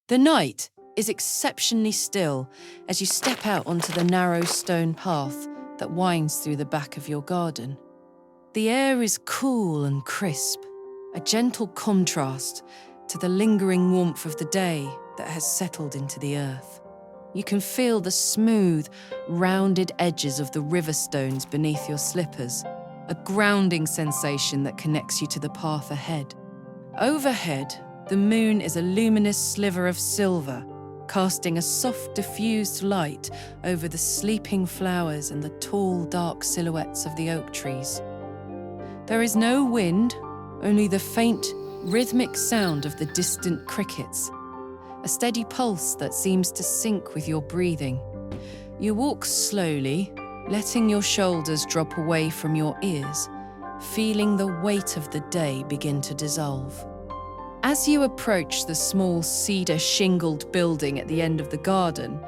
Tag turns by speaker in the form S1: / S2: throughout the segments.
S1: The night is exceptionally still as you step out onto the narrow stone path that winds through the back of your garden. The air is cool and crisp, a gentle contrast to the lingering warmth of the day that has settled into the earth. You can feel the smooth, rounded edges of the river stones beneath your slippers, a grounding sensation that connects you to the path ahead. Overhead, the moon is a luminous sliver of silver, casting a soft, diffused light over the sleeping flowers and the tall, dark silhouettes of the oak trees. There is no wind, only the faint, rhythmic sound of the distant crickets, a steady pulse that seems to sync with your breathing. You walk slowly, letting your shoulders drop away from your ears, feeling the weight of the day begin to dissolve. As you approach the small cedar-shingled building at the end of the garden,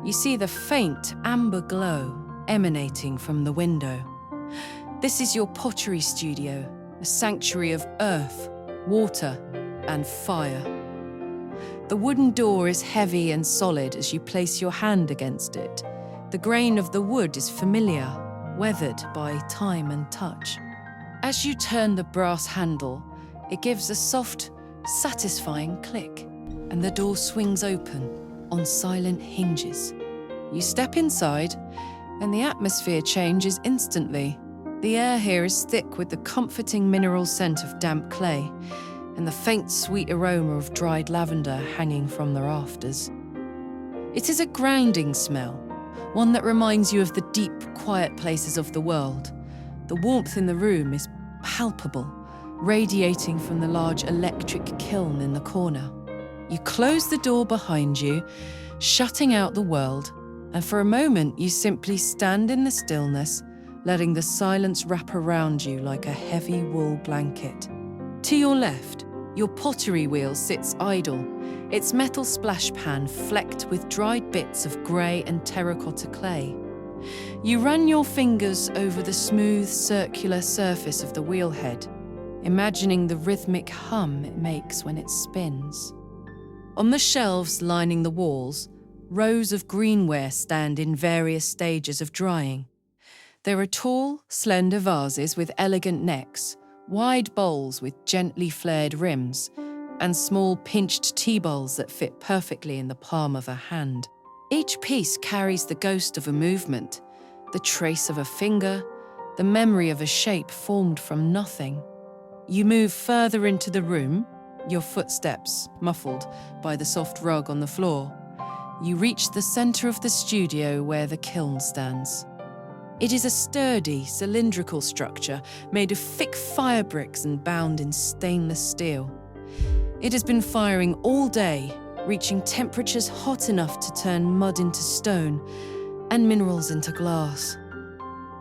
S1: you see the faint amber glow emanating from the window. This is your pottery studio, a sanctuary of earth, water, and fire. The wooden door is heavy and solid as you place your hand against it. The grain of the wood is familiar, weathered by time and touch. As you turn the brass handle, it gives a soft, satisfying click, and the door swings open on silent hinges. You step inside, and the atmosphere changes instantly. The air here is thick with the comforting mineral scent of damp clay and the faint sweet aroma of dried lavender hanging from the rafters. It is a grounding smell, one that reminds you of the deep, quiet places of the world. The warmth in the room is palpable, radiating from the large electric kiln in the corner. You close the door behind you, shutting out the world, and for a moment you simply stand in the stillness, letting the silence wrap around you like a heavy wool blanket. To your left, your pottery wheel sits idle, its metal splash pan flecked with dried bits of grey and terracotta clay. You run your fingers over the smooth, circular surface of the wheelhead, imagining the rhythmic hum it makes when it spins. On the shelves lining the walls, rows of greenware stand in various stages of drying. There are tall, slender vases with elegant necks, wide bowls with gently flared rims, and small pinched tea bowls that fit perfectly in the palm of a hand. Each piece carries the ghost of a movement, the trace of a finger, the memory of a shape formed from nothing. You move further into the room, your footsteps muffled by the soft rug on the floor. You reach the center of the studio where the kiln stands. It is a sturdy, cylindrical structure made of thick fire bricks and bound in stainless steel. It has been firing all day, reaching temperatures hot enough to turn mud into stone and minerals into glass.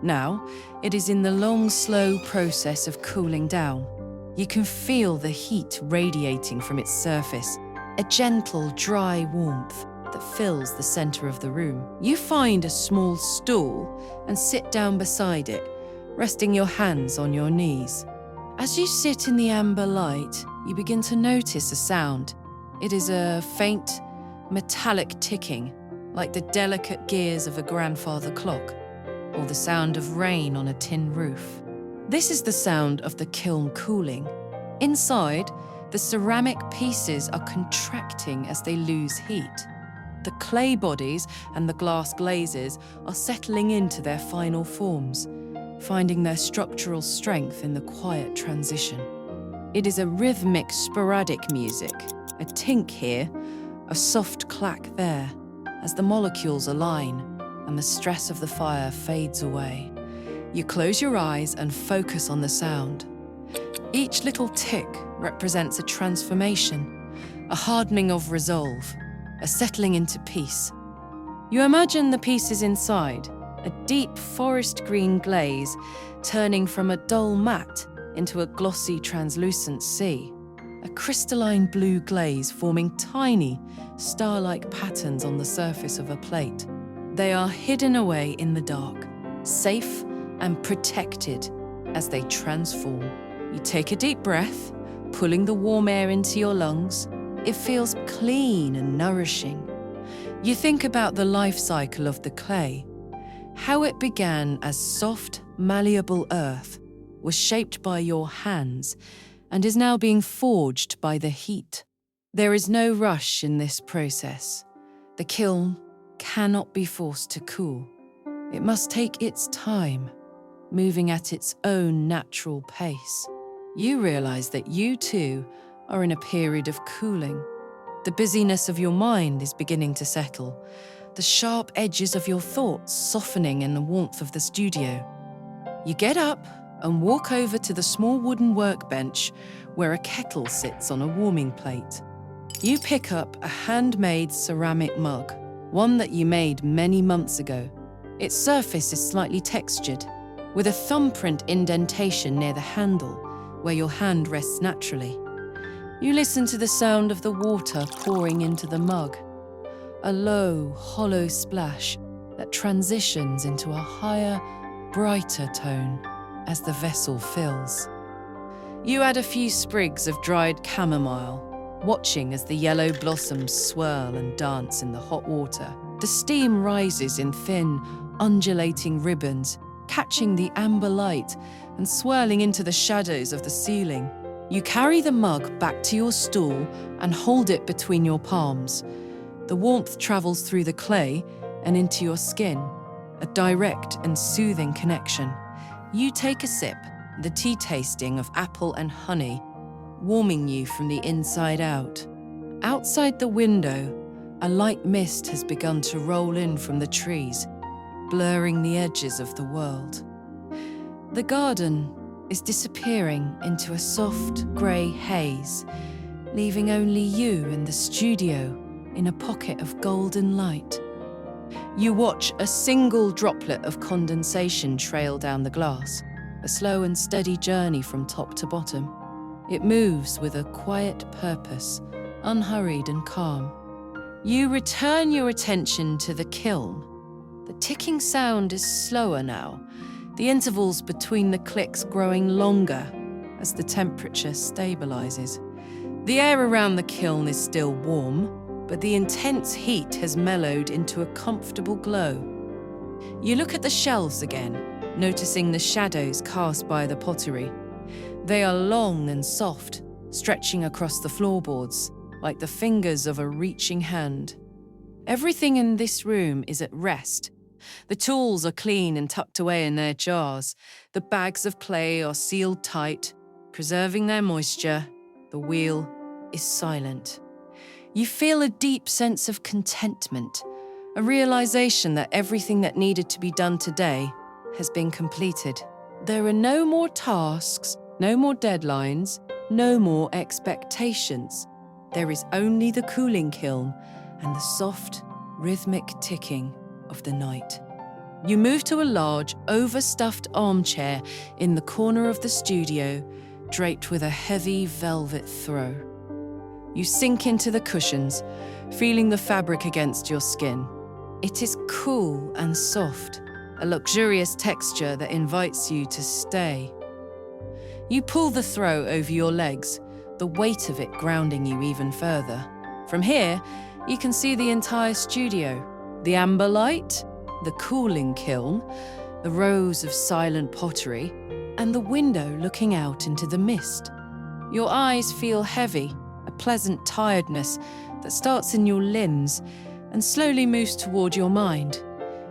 S1: Now, it is in the long, slow process of cooling down. You can feel the heat radiating from its surface, a gentle, dry warmth that fills the center of the room. You find a small stool and sit down beside it, resting your hands on your knees. As you sit in the amber light, you begin to notice a sound. It is a faint, metallic ticking, like the delicate gears of a grandfather clock, or the sound of rain on a tin roof. This is the sound of the kiln cooling. Inside, the ceramic pieces are contracting as they lose heat. The clay bodies and the glass glazes are settling into their final forms, finding their structural strength in the quiet transition. It is a rhythmic, sporadic music, a tink here, a soft clack there, as the molecules align and the stress of the fire fades away. You close your eyes and focus on the sound. Each little tick represents a transformation, a hardening of resolve, a settling into peace. You imagine the pieces inside, a deep forest green glaze turning from a dull matte into a glossy translucent sea, a crystalline blue glaze forming tiny, star-like patterns on the surface of a plate. They are hidden away in the dark, safe and protected as they transform. You take a deep breath, pulling the warm air into your lungs, It feels clean and nourishing. You think about the life cycle of the clay, how it began as soft, malleable earth, was shaped by your hands, and is now being forged by the heat. There is no rush in this process. The kiln cannot be forced to cool. It must take its time, moving at its own natural pace. You realize that you too are in a period of cooling. The busyness of your mind is beginning to settle, the sharp edges of your thoughts softening in the warmth of the studio. You get up and walk over to the small wooden workbench where a kettle sits on a warming plate. You pick up a handmade ceramic mug, one that you made many months ago. Its surface is slightly textured, with a thumbprint indentation near the handle, where your hand rests naturally. You listen to the sound of the water pouring into the mug, a low, hollow splash that transitions into a higher, brighter tone as the vessel fills. You add a few sprigs of dried chamomile, watching as the yellow blossoms swirl and dance in the hot water. The steam rises in thin, undulating ribbons, catching the amber light and swirling into the shadows of the ceiling. You carry the mug back to your stool and hold it between your palms. The warmth travels through the clay and into your skin, a direct and soothing connection. You take a sip, the tea tasting of apple and honey, warming you from the inside out. Outside the window, a light mist has begun to roll in from the trees, blurring the edges of the world. The garden is disappearing into a soft grey haze, leaving only you and the studio in a pocket of golden light. You watch a single droplet of condensation trail down the glass, a slow and steady journey from top to bottom. It moves with a quiet purpose, unhurried and calm. You return your attention to the kiln. The ticking sound is slower now, the intervals between the clicks growing longer as the temperature stabilizes. The air around the kiln is still warm, but the intense heat has mellowed into a comfortable glow. You look at the shelves again, noticing the shadows cast by the pottery. They are long and soft, stretching across the floorboards, like the fingers of a reaching hand. Everything in this room is at rest. The tools are clean and tucked away in their jars. The bags of clay are sealed tight, preserving their moisture. The wheel is silent. You feel a deep sense of contentment, a realization that everything that needed to be done today has been completed. There are no more tasks, no more deadlines, no more expectations. There is only the cooling kiln and the soft, rhythmic ticking of the night. You move to a large, overstuffed armchair in the corner of the studio, draped with a heavy velvet throw. You sink into the cushions, feeling the fabric against your skin. It is cool and soft, a luxurious texture that invites you to stay. You pull the throw over your legs, the weight of it grounding you even further. From here, you can see the entire studio. The amber light, the cooling kiln, the rows of silent pottery, and the window looking out into the mist. Your eyes feel heavy, a pleasant tiredness that starts in your limbs and slowly moves toward your mind.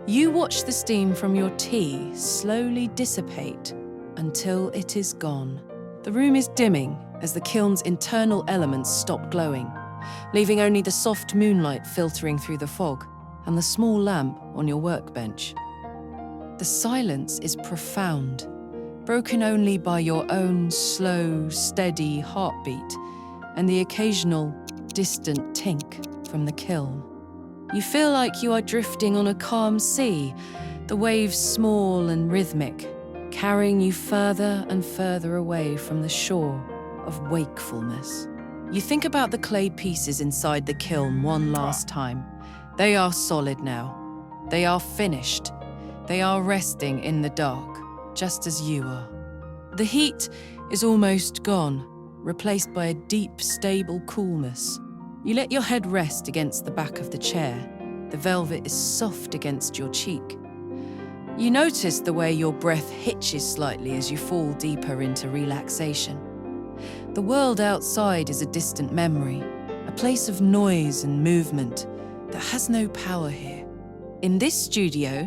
S1: You watch the steam from your tea slowly dissipate until it is gone. The room is dimming as the kiln's internal elements stop glowing, leaving only the soft moonlight filtering through the fog and the small lamp on your workbench. The silence is profound, broken only by your own slow, steady heartbeat and the occasional, distant tink from the kiln. You feel like you are drifting on a calm sea, the waves small and rhythmic, carrying you further and further away from the shore of wakefulness. You think about the clay pieces inside the kiln one last time. They are solid now. They are finished. They are resting in the dark, just as you are. The heat is almost gone, replaced by a deep, stable coolness. You let your head rest against the back of the chair. The velvet is soft against your cheek. You notice the way your breath hitches slightly as you fall deeper into relaxation. The world outside is a distant memory, a place of noise and movement that has no power here. In this studio,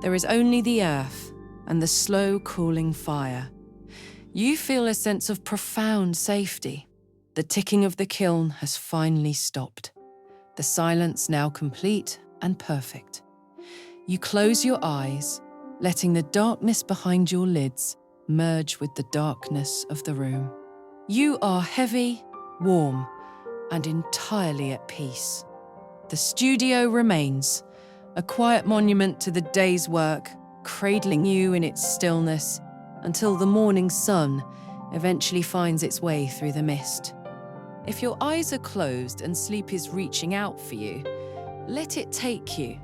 S1: there is only the earth and the slow cooling fire. You feel a sense of profound safety. The ticking of the kiln has finally stopped. The silence now complete and perfect. You close your eyes, letting the darkness behind your lids merge with the darkness of the room. You are heavy, warm, and entirely at peace. The studio remains, a quiet monument to the day's work, cradling you in its stillness until the morning sun eventually finds its way through the mist. If your eyes are closed and sleep is reaching out for you, let it take you.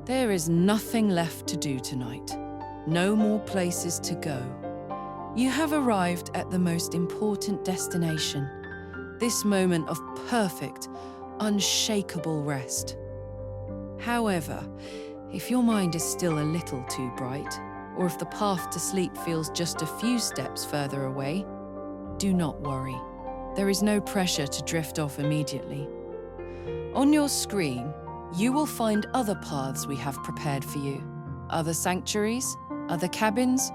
S1: There is nothing left to do tonight. No more places to go. You have arrived at the most important destination. This moment of perfect, unshakable rest. However, if your mind is still a little too bright, or if the path to sleep feels just a few steps further away, do not worry. There is no pressure to drift off immediately. On your screen, you will find other paths we have prepared for you, other sanctuaries, other cabins,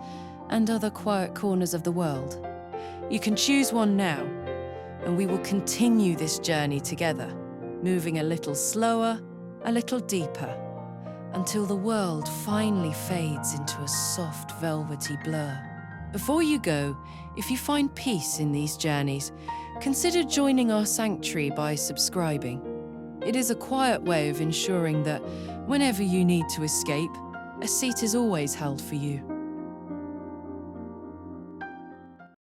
S1: and other quiet corners of the world. You can choose one now, and we will continue this journey together, moving a little slower, a little deeper, until the world finally fades into a soft, velvety blur. Before you go, if you find peace in these journeys, consider joining our sanctuary by subscribing. It is a quiet way of ensuring that whenever you need to escape, a seat is always held for you.